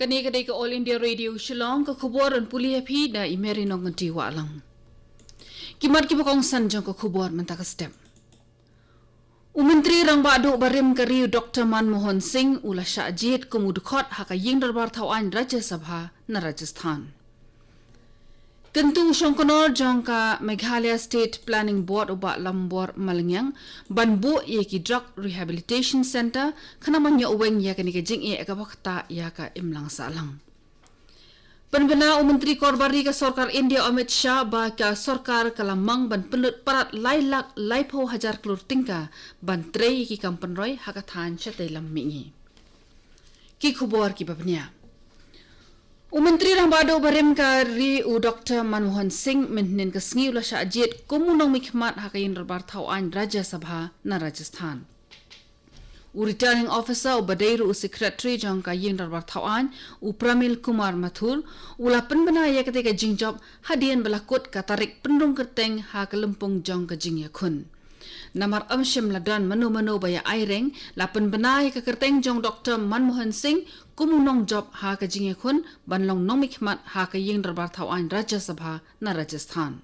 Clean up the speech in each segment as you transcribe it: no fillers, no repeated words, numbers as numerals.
Kani-kani ke All India Radio Shillong ke khubaran puliah phi da imeri nong nganti walang. Kimat ki bakong sanjong ke khubar mentaka step. Menteri rang badu barim kari Dr. Manmohan Singh ula syajid kumudkhot haka ying darbar thawan Rajya Sabha na Rajasthan. Kentu Shongkonor jongka Meghalaya State Planning Board uba lambor Malangyang banbu ye ki Drug Rehabilitation Center kana manyo uweng ya kani ke jing e ka bakta ya ka imlang salang. Penbena Menteri Korbari ka Sarkar India Amit Shah ba ka Sarkar kalamang ban penut parat lai lak lai pho hajar klur tingka ban trei ki kampanroy haka than chate lammingi. Ki khubor ki babnya. Menteri rang badu barim ka ri u Dr. Manmohan Singh menen ka sngi ula syajid kumunong mikmat hakayin darbar thawan Rajya Sabha na Rajasthan. Returning officer u badairu secretary jongka yin darbar thawan u Pramil Kumar Mathur ula penbena ya ketika jingjob hadian belakut ka tarik pendung kerteng ha kelempung jong ka jing yakun. Namar amshim ladan manu-manu baya aireng la penbena ya ka kerteng jong Dr. Manmohan Singh kumunong job ha ka jing yakun banlong nong mikmat ha ka yin darbar thawan Rajya Sabha na Rajasthan.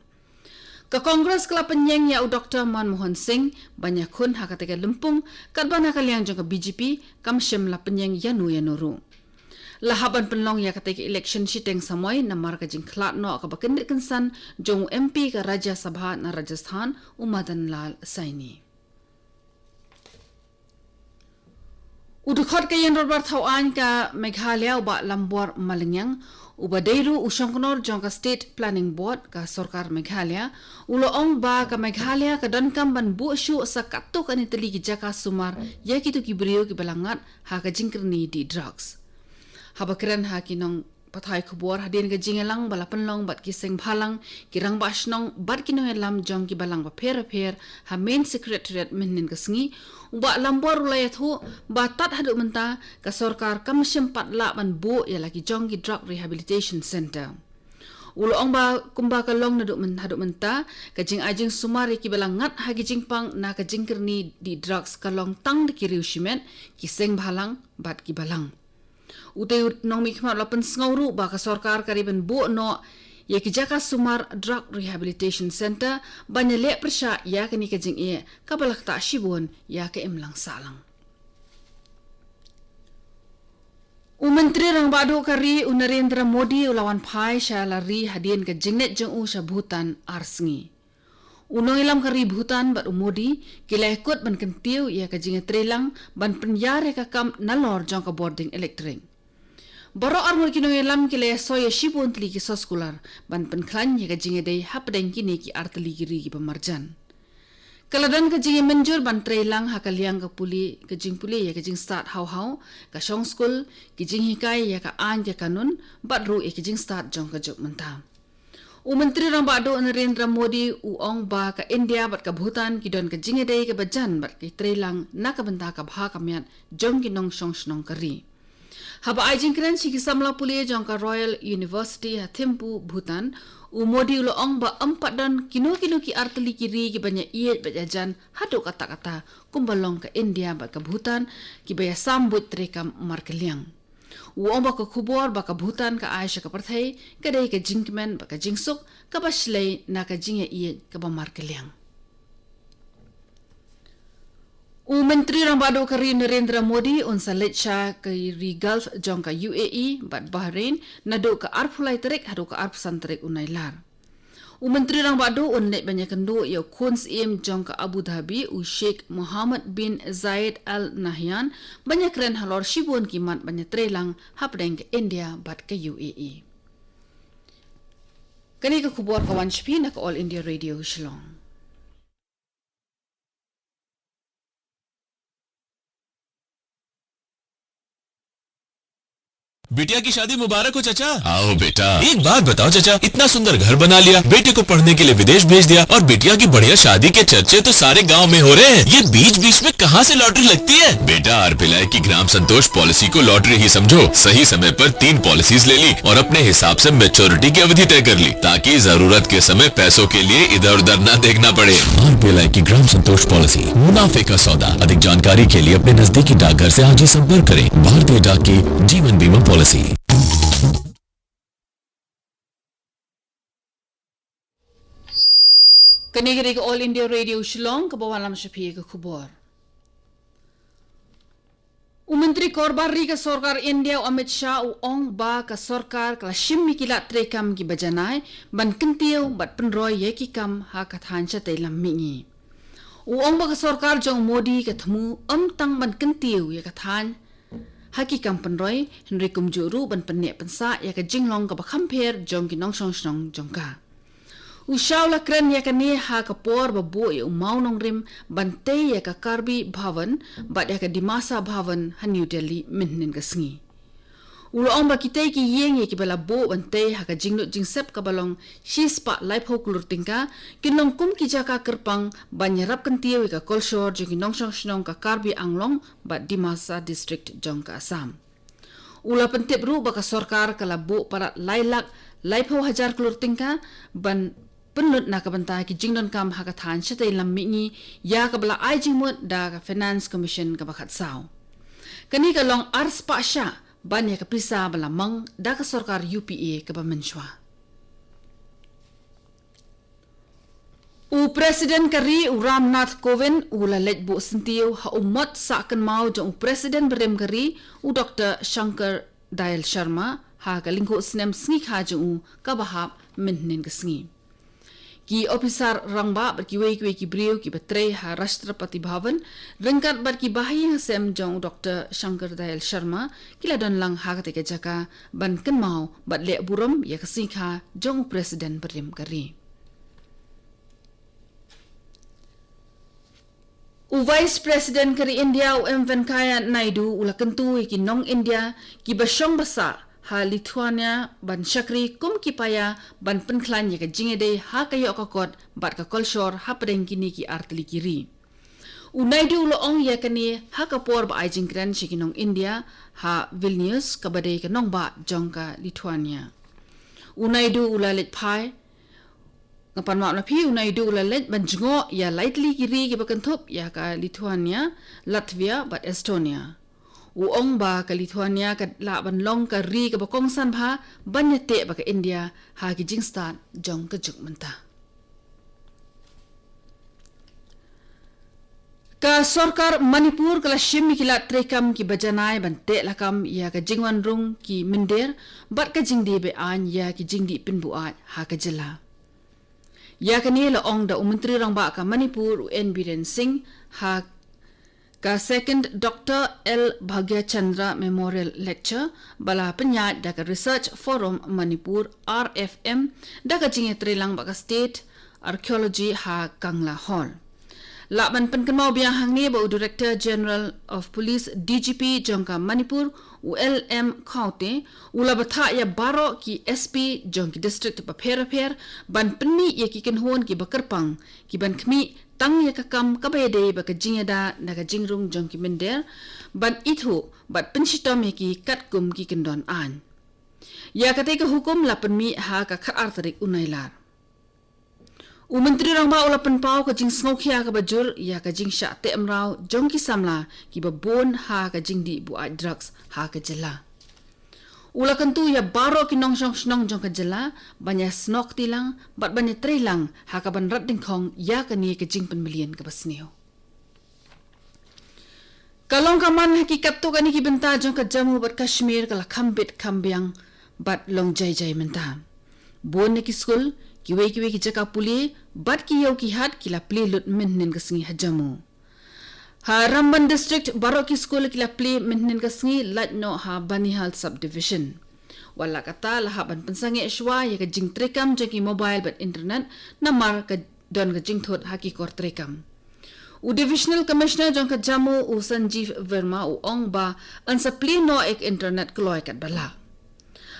Ka Kongres kala penyeng ya Dr. Manmohan Singh banyak kun ha ketika lempung kadbana kaliang jong ka BJP kamshim la penyeng yanu lahaban penlong ya ketika election shiteng samoy namar ka jing khlat no ka bakendit kensan jong MP ka Rajya Sabha na Rajasthan Madan Lal Saini. Udukhat ka yen darbar thawan ka Meghalaya uba lambor Malangyang ubadairu Shongkonor jongka State Planning Board ka Sarkar Meghalaya uloong ba ka Meghalaya ka dankam ban bu syu sa katuk ani teli ki jaka sumar ya kitu ki brio ki balangat ha ka jingkerni di drugs. Habakran ha kinong pathai khubor hadin ka jingelang bala penlong bat ki seng phalang kirang basnong bat kinong elam jong ki balang ba pher ha main secretariat menen ka sngi uba lambor ulayat hu batat hadu menta ka Sarkar kamshim patla ban bu ya lagi jong ki Drug Rehabilitation Center. Uloong ba kumba kalong naduk hadu menta ka jing ajing sumari ki balangat ha ki jingpang na ka jingkerni di drugs kalong tang de ki riushimet ki seng phalang bat ki balang. Utai nong mikmat lapan sengawru ba ka Sarkar kariban bu no ya ki jaka sumar Drug Rehabilitation Center banya lek persya ya kani ka jing e kabalak ta shibun ya ka imlang salang. Menteri rang badu kari Narendra Modi ulawan phai sha lari hadien ka jingnet jeng u sha Bhutan arsngi. Unong ilam kari Bhutan bat Modi kilai kot ban kentiu ya ka jinge trelang ban penyare ka kam nalor jong ka boarding electric. Baro armor kino ilam kilai soya shibun tli ki soskular ban penklan ya ka jinge dei hapdeng kini ki artli kiri ki pemarjan. Kaladan ka jinge menjur ban trelang ha kaliang ka puli ka jing puli ya ka jing start hau ka shong school ki jing hikai ya ka an ya kanun bat ru ya ka jing start jong ka jok menta. Menteri rang badu Narendra Modi uong ba ka India bat ka Bhutan ki don ka jinge dei ka bajan bat ki trelang na ka benta ka bha ka miat jong ki nong shong shnong kari. Haba ajing kren si ki samla puli jong ka Royal University ha Thimphu Bhutan Modi uloong ba empat dan kino ki arteli kiri ki banya iet bajajan hadu kata-kata kumbalong ka India bat ka Bhutan ki baya sambut trekam markeliang. Uong ba ka khubor ba ka Bhutan ka Aisha ka parthai ka dei ka jingkmen ba ka jingsuk ka baslei na ka jinge iet ka ba markeliang. Menteri rang badu kari Narendra Modi unsa lecha ka ri Gulf jong ka UAE bat Bahrain nadu ka arpulai terik hadu ka arpsan terik unai lar. Menteri rang badu unnet banyak kendu ya kuns im jong ka Abu Dhabi Sheikh Mohammed bin Zayed Al Nahyan banyak keren halor shibun kimat banyak trelang hapdeng ke India bat ke UAE. Kani ka kubor kawan shpi na ka All India Radio Shillong. बिटिया की शादी मुबारक हो चाचा। आओ बेटा। एक बात बताओ चाचा, इतना सुंदर घर बना लिया, बेटे को पढ़ने के लिए विदेश भेज दिया और बिटिया की बढ़िया शादी के चर्चे तो सारे गांव में हो रहे हैं। ये बीच बीच में कहाँ से लॉटरी लगती है? बेटा आरपीएल की ग्राम संतोष पॉलिसी को लॉटरी ही समझो। सही समय पर 3 पॉलिसीज ले ली और अपने हिसाब से मैच्योरिटी की अवधि तय कर ली ताकि जरूरत के समय पैसों के लिए इधर उधर न देखना पड़े। आरपीएल की ग्राम संतोष पॉलिसी, मुनाफे का सौदा। अधिक जानकारी के लिए अपने नजदीकी डाकघर से आज ही संपर्क करें। भारतीय डाक की जीवन बीमा policy. policy. Kanigiri ke All India Radio Shillong ke bawah lam Syafiq ke Khubor. Menteri Korban Ri ke Sarkar India Amit Shah ong ba ke Sarkar kala shimmi kilat trekam ki bajanai ban kentiu bat penroy ye ki kam ha kathan cha telam mingi. Ong ba ke Sarkar jong Modi ke thmu tang ban kentiu ye kathan haki kam penroy Henry Kumjuru ban pennek pensa ya ke jinglong ke bakhamper jong ki nong song jong ka. Ushaw la kren ya kani ha kapor babu ya umau nong rim bante ya ka Karbi Bhavan bat ya ka Dimasa Bhavan ha New Delhi minnin ka sngi. Ulo ong ba kitay ki yeng ya ki bala bo bante ha ka jingnut jingsep ka balong shispa life ho kulur tingka kinong kum ki jaka kerpang banyarap kantiyo ya ka Kolshor jong kinong song ka Karbi Anglong bat Dimasa district jong ka Assam. Ula pentip ru baka Sarkar kala bo para lailak life ho hajar kulur tingka ban penlut na kabanta ki jingdon kam hakathan shatay lam mingi ya kabla ai jingmut da ka Finance Commission ka bakat saw. Kani ka long ars pa sya ban ya ka pisa bala mang da ka Sarkar UPA ka bamenswa. President kari Ramnath Kovind lalet bu sentiyo ha umat sa kan mau jong President berem kari Dr. Shankar Dayal Sharma ha ka lingko snem sngi kha jong ka bahap minnin ka sngi. Ki officer rangba bar ki wei ki brio ki batre ha Rashtrapati Bhavan rengkat bar ki bahi sem jong Dr. Shankar Dayal Sharma kila don lang ha ka jaka ban kan mau bat le buram ya ka sikha jong President berem kari. Vice President kari India Venkaiah Naidu ula kentu ki nong India ki basyong basa ha Lithuania ban Shakri kum kipaya ban penklan ya ka jingede ha kayo kakot bat ka Kolshor ha padeng kini ki artli kiri. Naidu lo ong ya kani ha kapor ba ai jingkran shikinong India ha Vilnius kabade ka nong ba jong ka Lithuania. Naidu ulalet pai ngapan mak na pi Naidu ulalet ban jingo ya lightly kiri ki bakanthop ya ka Lithuania, Latvia bat Estonia. Uong ba ka Lithuania ka laban long ka ri ka bakong san bha banyate ba ka India ha ki jingstan jong ka juk menta. Ka Sarkar Manipur kala shimmi kila trekam ki bajanai bante lakam ya ka jingwan rung ki minder bat ka jingdi be an ya ki jingdi pinbuat ha ka jela. Ya ka ni la ong da Menteri rang ba ka Manipur N Biren Singh ha ka second Dr. L. Bhagya Chandra Memorial Lecture bala penyat da ka Research Forum Manipur RFM da ka jinge trelang ba ka State Archaeology ha Kangla Hall. Laban penkenmau biang hang ni ba Director General of Police DGP jongka Manipur ULM Kaute ula batha ya baro ki SP jongki district ba pher ban penni ya ki kenhon ki bakerpang ki ban khmi tang ya kakam kabede ba ka jingeda na ka jingrung jongki mender ban ithu bat penshitom ya ki katkum ki kendon an ya kate ka hukum la penmi ha ka khat artarik unailar. Menteri rang ba ula penpau ka jing sngokhia ka bajur ya ka jing sha te amrau jong ki samla ki babon ha ka jing di buat drugs ha ka jela. Ula kentu ya baro ki nong snong jong ka jela banya snok tilang bat banya trelang ha ka ban rat dingkhong ya ka ni ka jing penmilian ka basneo. Kalong ka man hakikat tu ka ni ki benta jong ka Jammu bat Kashmir kala khambit khambyang bat long jai menta. Bon ne ki skul kiwe ki jaka puli bat ki yau ki hat kila pli lut minnin ka sngi hajamu ha Ramban district baro ki school kila pli minnin ka sngi latno ha Banihal subdivision wala kata la ha ban pensange shwa ya ka jing trekam jaki mobile bat internet namar ka don ka jing thot ha ki kor trekam divisional commissioner jong ka Jammu Sanjeev Verma ong ba an sa pli no ek internet kloy kat bala.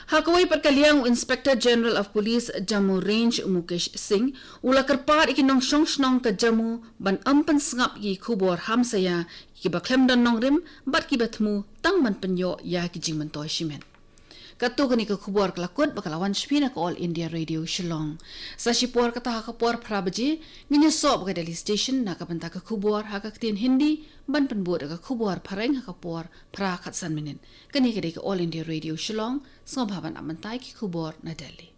Hakaway Parkaliang Inspector General of Police Jammu Range Mukesh Singh ula karpar ikinong song ka Jammu ban ampan sngap ki khubor hamsaya ki baklem don nong rim bat ki batmu tang man penyo ya ki jingman toy shimen. Katu kani ke kubur kelakut bakalawan shpina ke All India Radio Shillong. Sa shipur kata haka por prabaji nginya sob ke Delhi Station na ka benta ke kubur haka ketin Hindi ban penbuat ke kubur pareng haka por pra khatsan minin. Kani ke All India Radio Shillong ngobhaban amantai ki kubur na Delhi.